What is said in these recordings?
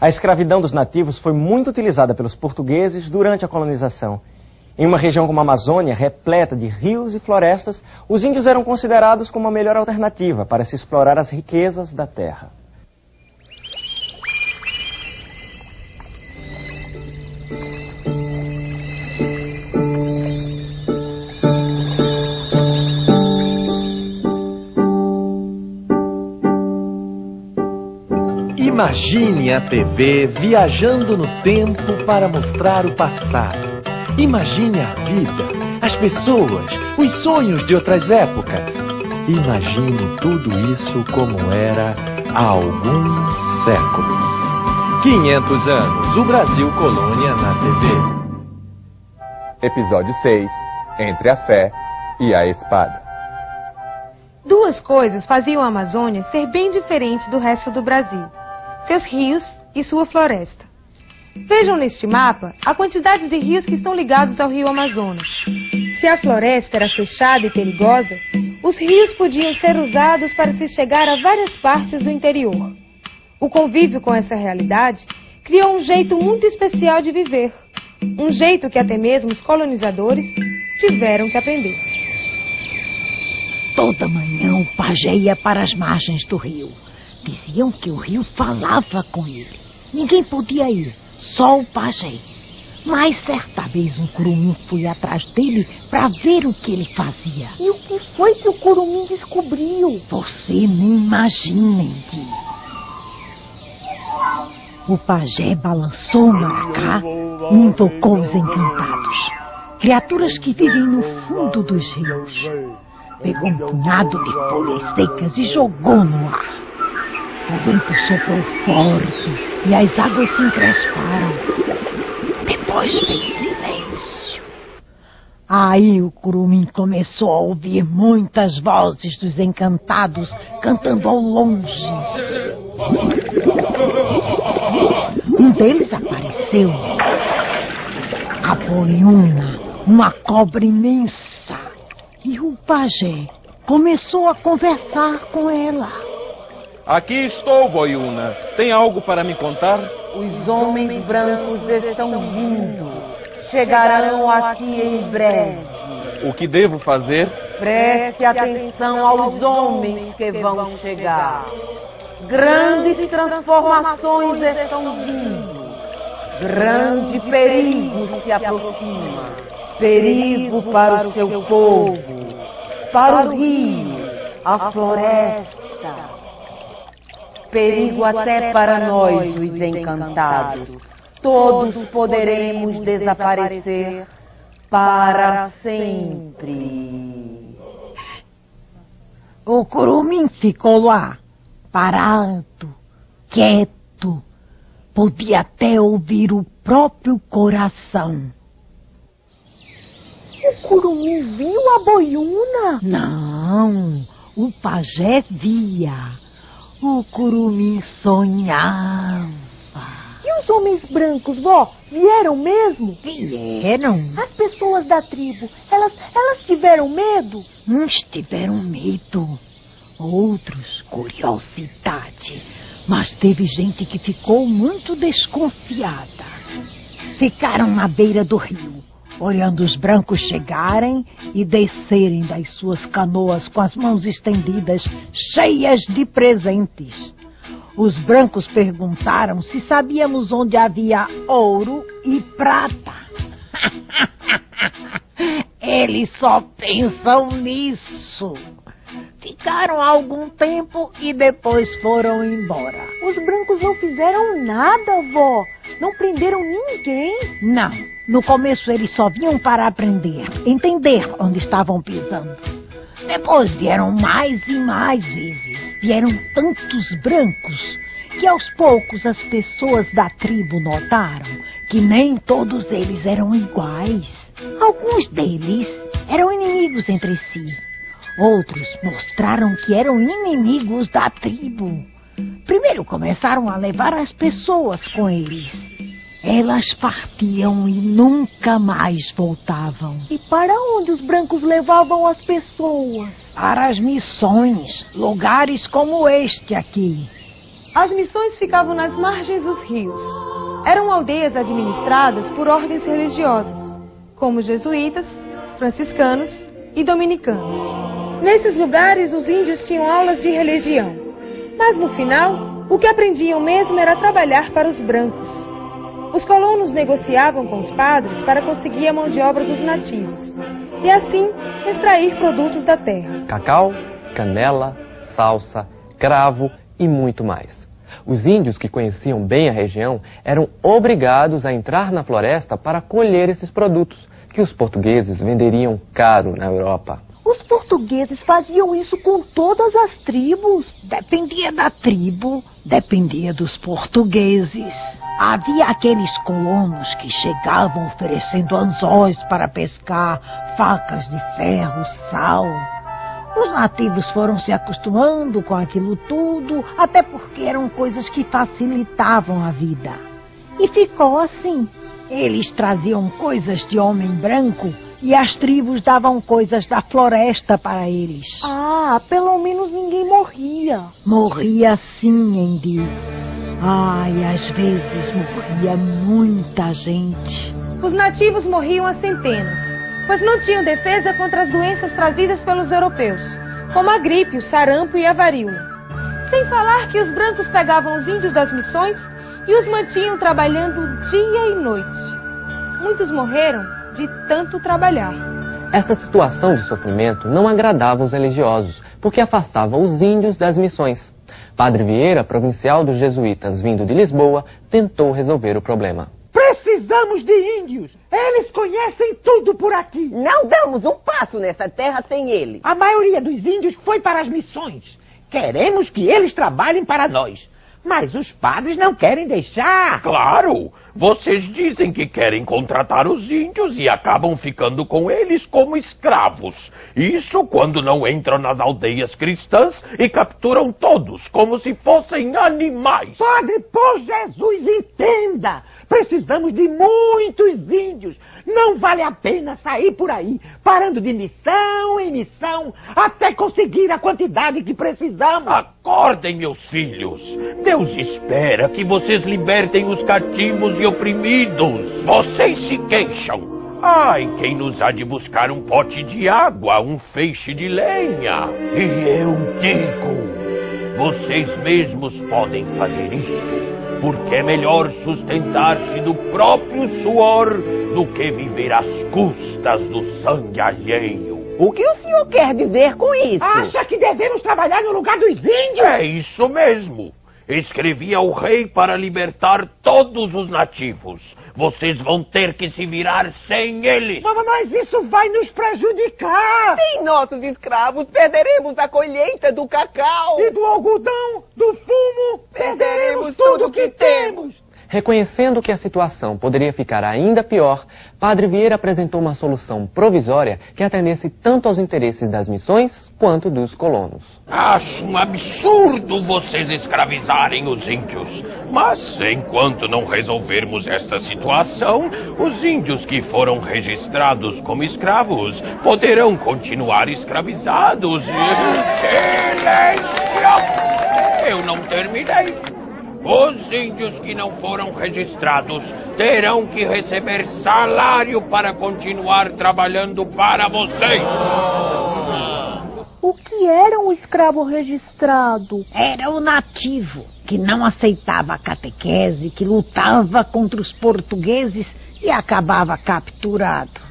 A escravidão dos nativos foi muito utilizada pelos portugueses durante a colonização. Em uma região como a Amazônia, repleta de rios e florestas, os índios eram considerados como a melhor alternativa para se explorar as riquezas da terra. Imagine a TV viajando no tempo para mostrar o passado. Imagine a vida, as pessoas, os sonhos de outras épocas. Imagine tudo isso como era há alguns séculos. 500 anos, o Brasil Colônia na TV. Episódio 6, Entre a Fé e a Espada. Duas coisas faziam a Amazônia ser bem diferente do resto do Brasil: seus rios e sua floresta. Vejam neste mapa a quantidade de rios que estão ligados ao rio Amazonas. Se a floresta era fechada e perigosa, os rios podiam ser usados para se chegar a várias partes do interior. O convívio com essa realidade criou um jeito muito especial de viver. Um jeito que até mesmo os colonizadores tiveram que aprender. Toda manhã o pajé ia para as margens do rio. Diziam que o rio falava com ele. Ninguém podia ir, só o pajé. Mas certa vez um curumim foi atrás dele para ver o que ele fazia. E o que foi que o curumim descobriu? Você nem imagina, Indi. O pajé balançou o maracá e invocou os encantados, criaturas que vivem no fundo dos rios. Pegou um punhado de folhas secas e jogou no ar. O vento soprou forte e as águas se encresparam. Depois fez silêncio. Aí o curumim começou a ouvir muitas vozes dos encantados cantando ao longe. Um deles apareceu. A boiuna, uma cobra imensa. E o pajé começou a conversar com ela. Aqui estou, boiuna. Tem algo para me contar? Os homens brancos estão vindo. Chegarão aqui em breve. O que devo fazer? Preste atenção aos homens que vão chegar. Grandes transformações estão vindo. Grande perigo se aproxima. Perigo para o seu povo, para o rio, a floresta. Perigo até para nós, os encantados. Todos poderemos desaparecer para sempre. O curumim ficou lá, parado, quieto. Podia até ouvir o próprio coração. O curumim viu a boiuna? Não, o pajé via. O curumim sonhava. E os homens brancos, vó, vieram mesmo? Vieram. As pessoas da tribo, elas tiveram medo? Uns tiveram medo, outros curiosidade. Mas teve gente que ficou muito desconfiada. Ficaram na beira do rio, olhando os brancos chegarem e descerem das suas canoas com as mãos estendidas, cheias de presentes. Os brancos perguntaram se sabíamos onde havia ouro e prata. Eles só pensam nisso. Ficaram algum tempo e depois foram embora. Os brancos não fizeram nada, vó. Não prenderam ninguém? Não. No começo eles só vinham para aprender, entender onde estavam pisando. Depois vieram mais e mais vezes. Vieram tantos brancos que aos poucos as pessoas da tribo notaram que nem todos eles eram iguais. Alguns deles eram inimigos entre si. Outros mostraram que eram inimigos da tribo. Primeiro começaram a levar as pessoas com eles. Elas partiam e nunca mais voltavam. E para onde os brancos levavam as pessoas? Para as missões, lugares como este aqui. As missões ficavam nas margens dos rios. Eram aldeias administradas por ordens religiosas, como jesuítas, franciscanos e dominicanos. Nesses lugares, os índios tinham aulas de religião, mas no final, o que aprendiam mesmo era trabalhar para os brancos. Os colonos negociavam com os padres para conseguir a mão de obra dos nativos e assim extrair produtos da terra. Cacau, canela, salsa, cravo e muito mais. Os índios que conheciam bem a região eram obrigados a entrar na floresta para colher esses produtos, que os portugueses venderiam caro na Europa. Os portugueses faziam isso com todas as tribos. Dependia da tribo, dependia dos portugueses. Havia aqueles colonos que chegavam oferecendo anzóis para pescar, facas de ferro, sal. Os nativos foram se acostumando com aquilo tudo, até porque eram coisas que facilitavam a vida. E ficou assim. Eles traziam coisas de homem branco e as tribos davam coisas da floresta para eles. Ah, pelo menos ninguém morria. Morria sim, Andy. Ai, às vezes morria muita gente. Os nativos morriam a centenas, pois não tinham defesa contra as doenças trazidas pelos europeus, como a gripe, o sarampo e a varíola. Sem falar que os brancos pegavam os índios das missões e os mantinham trabalhando dia e noite. Muitos morreram de tanto trabalhar. Esta situação de sofrimento não agradava os religiosos, porque afastava os índios das missões. Padre Vieira, provincial dos jesuítas vindo de Lisboa, tentou resolver o problema. Precisamos de índios. Eles conhecem tudo por aqui. Não damos um passo nessa terra sem eles. A maioria dos índios foi para as missões. Queremos que eles trabalhem para nós. Mas os padres não querem deixar. Claro! Vocês dizem que querem contratar os índios e acabam ficando com eles como escravos. Isso quando não entram nas aldeias cristãs e capturam todos como se fossem animais. Padre, por Jesus, entenda! Precisamos de muitos índios. Não vale a pena sair por aí, parando de missão em missão, até conseguir a quantidade que precisamos. Acordem, meus filhos. Deus espera que vocês libertem os cativos e oprimidos. Vocês se queixam. Ai, quem nos há de buscar um pote de água, um feixe de lenha? E eu digo, vocês mesmos podem fazer isso. Porque é melhor sustentar-se do próprio suor do que viver às custas do sangue alheio. O que o senhor quer dizer com isso? Acha que devemos trabalhar no lugar dos índios? É isso mesmo. Escrevi ao rei para libertar todos os nativos. Vocês vão ter que se virar sem eles. Mas isso vai nos prejudicar. Sem nossos escravos, perderemos a colheita do cacau. E do algodão, do fumo, perderemos tudo que temos. Reconhecendo que a situação poderia ficar ainda pior, Padre Vieira apresentou uma solução provisória que atendesse tanto aos interesses das missões quanto dos colonos. Acho um absurdo vocês escravizarem os índios. Mas, enquanto não resolvermos esta situação, os índios que foram registrados como escravos poderão continuar escravizados. Silêncio! Eu não terminei. Os índios que não foram registrados terão que receber salário para continuar trabalhando para vocês. O que era um escravo registrado? Era o nativo, que não aceitava a catequese, que lutava contra os portugueses e acabava capturado.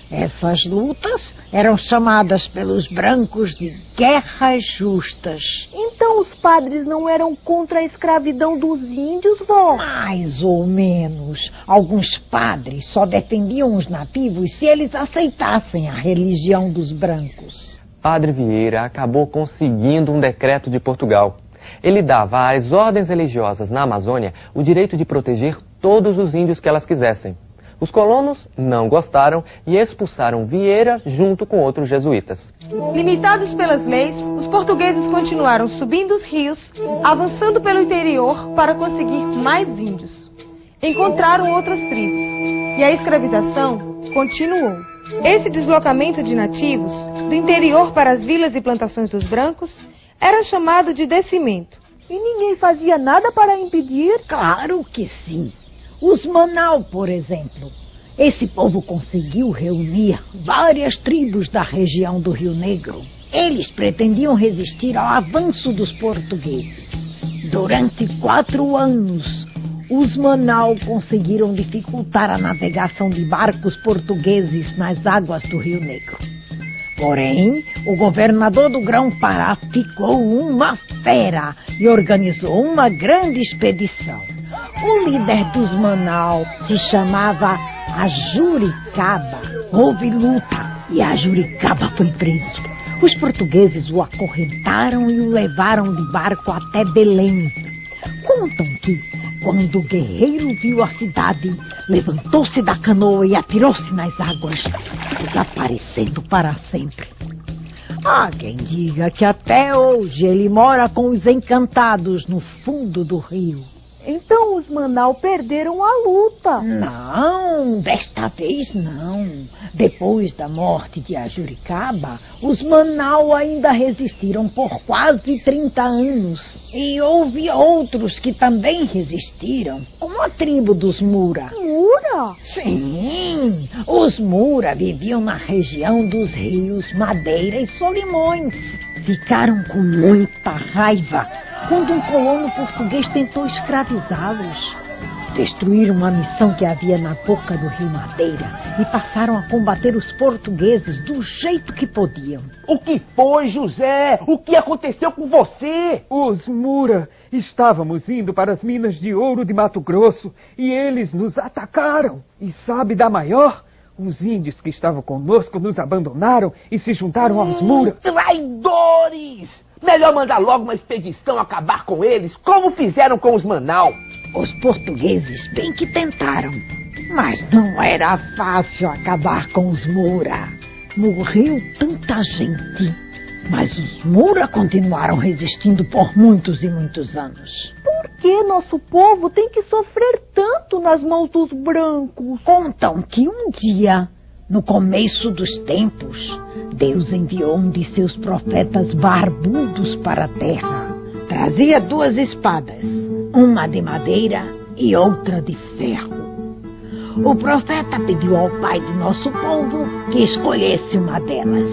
Essas lutas eram chamadas pelos brancos de guerras justas. Então os padres não eram contra a escravidão dos índios, vó? Mais ou menos. Alguns padres só defendiam os nativos se eles aceitassem a religião dos brancos. Padre Vieira acabou conseguindo um decreto de Portugal. Ele dava às ordens religiosas na Amazônia o direito de proteger todos os índios que elas quisessem. Os colonos não gostaram e expulsaram Vieira junto com outros jesuítas. Limitados pelas leis, os portugueses continuaram subindo os rios, avançando pelo interior para conseguir mais índios. Encontraram outras tribos e a escravização continuou. Esse deslocamento de nativos do interior para as vilas e plantações dos brancos era chamado de descimento E ninguém fazia nada para impedir? Claro que sim. Os Manaus, por exemplo. Esse povo conseguiu reunir várias tribos da região do Rio Negro. Eles pretendiam resistir ao avanço dos portugueses. Durante 4 anos, os Manaus conseguiram dificultar a navegação de barcos portugueses nas águas do Rio Negro. Porém, o governador do Grão-Pará ficou uma fera e organizou uma grande expedição. O líder dos Manaus se chamava Ajuricaba. Houve luta e Ajuricaba foi preso. Os portugueses o acorrentaram e o levaram de barco até Belém. Contam que, quando o guerreiro viu a cidade, levantou-se da canoa e atirou-se nas águas, desaparecendo para sempre. Há quem diga que até hoje ele mora com os encantados no fundo do rio. Então os Manaus perderam a luta. Não, desta vez não. Depois da morte de Ajuricaba, os Manaus ainda resistiram por quase 30 anos. E houve outros que também resistiram, como a tribo dos Mura. Mura? Sim, os Mura viviam na região dos rios Madeira e Solimões. Ficaram com muita raiva quando um colono português tentou escravizá-los. Destruíram uma missão que havia na boca do rio Madeira e passaram a combater os portugueses do jeito que podiam. O que foi, José? O que aconteceu com você? Os Mura. Estávamos indo para as minas de ouro de Mato Grosso e eles nos atacaram. E sabe da maior? Os índios que estavam conosco nos abandonaram e se juntaram aos Mura. Traidores! Melhor mandar logo uma expedição acabar com eles, como fizeram com os Manaus. Os portugueses bem que tentaram, mas não era fácil acabar com os Mura. Morreu tanta gente, mas os Mura continuaram resistindo por muitos e muitos anos. Por que nosso povo tem que sofrer tanto nas mãos dos brancos? Contam que um dia, no começo dos tempos, Deus enviou um de seus profetas barbudos para a terra. Trazia 2 espadas, uma de madeira e outra de ferro. O profeta pediu ao pai do nosso povo que escolhesse uma delas.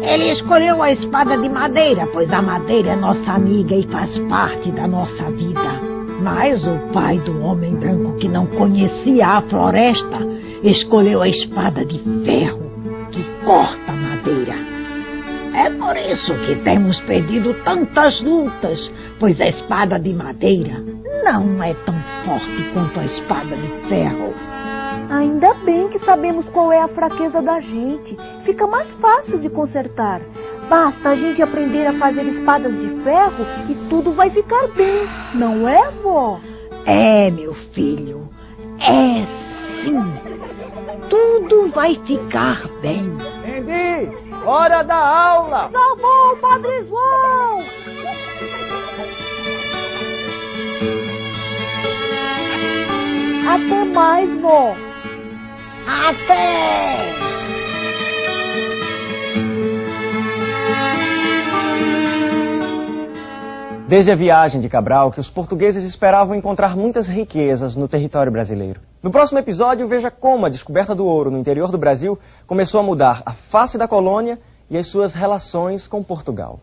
Ele escolheu a espada de madeira, pois a madeira é nossa amiga e faz parte da nossa vida. Mas o pai do homem branco, que não conhecia a floresta, escolheu a espada de ferro, que corta a madeira. É por isso que temos perdido tantas lutas, pois a espada de madeira não é tão forte quanto a espada de ferro. Ainda bem que sabemos qual é a fraqueza da gente. Fica mais fácil de consertar. Basta a gente aprender a fazer espadas de ferro e tudo vai ficar bem. Não é, vó? É, meu filho. É sim. Tudo vai ficar bem. Entendi. Hora da aula. Salvou o Padre João! Até mais, vó. Até! Desde a viagem de Cabral, que os portugueses esperavam encontrar muitas riquezas no território brasileiro. No próximo episódio, veja como a descoberta do ouro no interior do Brasil começou a mudar a face da colônia e as suas relações com Portugal.